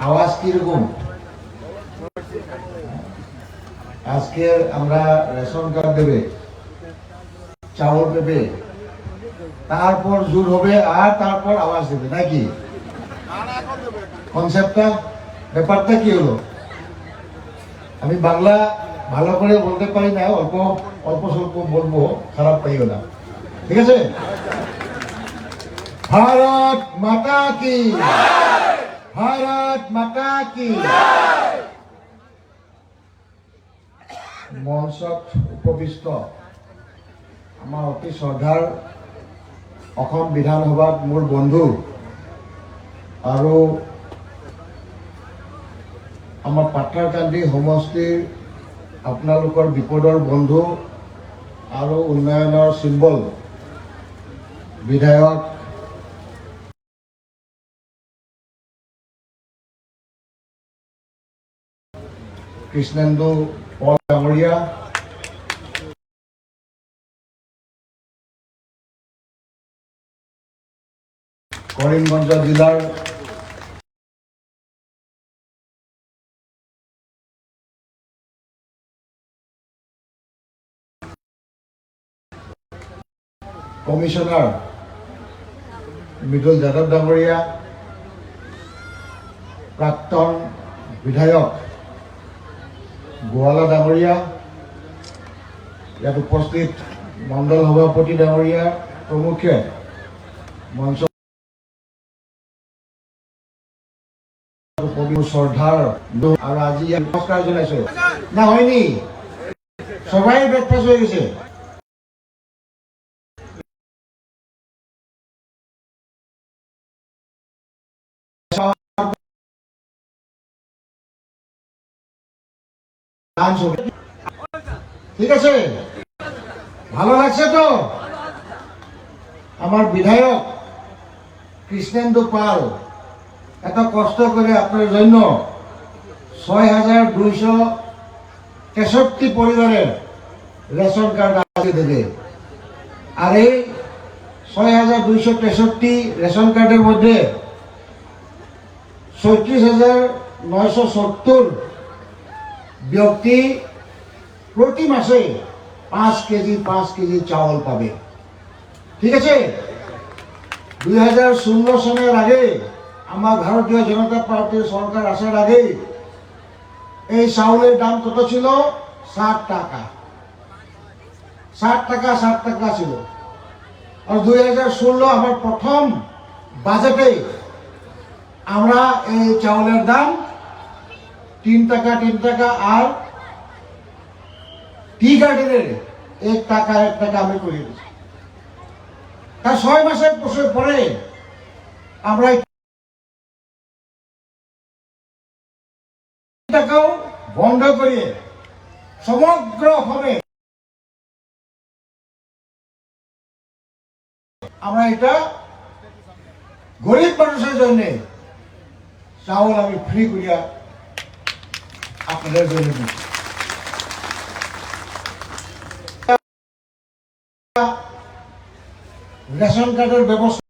আওয়াজ কিরকম? আজকে আমরা রেশন কার্ড দেবে, চাউল দেবে, তারপর জোর হবে আর তারপর আওয়াজ দেবে নাকি? কনসেপ্টটা ব্যাপারটা কি হলো? আমি বাংলা ভালো করে বলতে পারি না, অল্প অল্প স্বল্প বলবো, খারাপ পাইও না, ঠিক আছে? ভারত মাতা কি, ভারত মাতা কি। মঞ্চত উপবিষ্ট আমাৰ অতি শ্ৰদ্ধাৰ অসম বিধানসভাত মোৰ বন্ধু আৰু আমাৰ পাথাৰকান্দি সমষ্টিৰ আপোনালোকৰ বিপদৰ বন্ধু আৰু উন্নয়নৰ চিম্বল বিধায়ক কৃষ্ণেন্দু পল ডাঙৰীয়া, কৰিমগঞ্জ জিলাৰ কমিশনাৰ মৃদুল যাদৱ ডাঙৰীয়া, প্ৰাক্তন বিধায়ক গোৱালা ডাঙৰীয়া, ইয়াত উপস্থিত মণ্ডল সভাপতি ডাঙৰীয়া প্ৰমুখে মঞ্চ শ্ৰদ্ধাৰ আৰু আজি ইয়াত নমস্কাৰ জনাইছো না হয়নি? সবাই ব্ৰেকফাষ্ট হৈ গৈছে। ঠিক আছে, ভালো লাগছে তো? আমার বিধায়ক কৃষ্ণেন্দু পাল এত কষ্ট করে আপনার জন্য ৬,২৬৩ পরিবারের রেশন কার্ড আছে দেবে। আর এই ৬,২৬৩ রেশন কার্ডের মধ্যে ৩৬,৯৭০ ব্যক্তি প্রতি মাসে ৫ কেজি চাউল পাবে। ঠিক আছে? ২০১৬ সনের আগে আমার ভারতীয় জনতা পার্টির সরকার আসার আগে এই চাউলের দাম কত ছিল? ৬০ টাকা। ৬০ টাকা ছিল। আর ২০১৬ আমার প্রথম বাজেটে আমরা এই চাউলের দাম ৩ টাকা আর টি গার্ডেনের ১ টাকা আমি করে দিচ্ছি। তার ৬ মাসের পরে আমরা টাকাও বন্ধ করে সমগ্র অসমে আমরা এটা গরিব মানুষের জন্য চাউল আমি ফ্রি করিয়া আপনাদের জন্য দিচ্ছি। রেশন কার্ডের ব্যবস্থা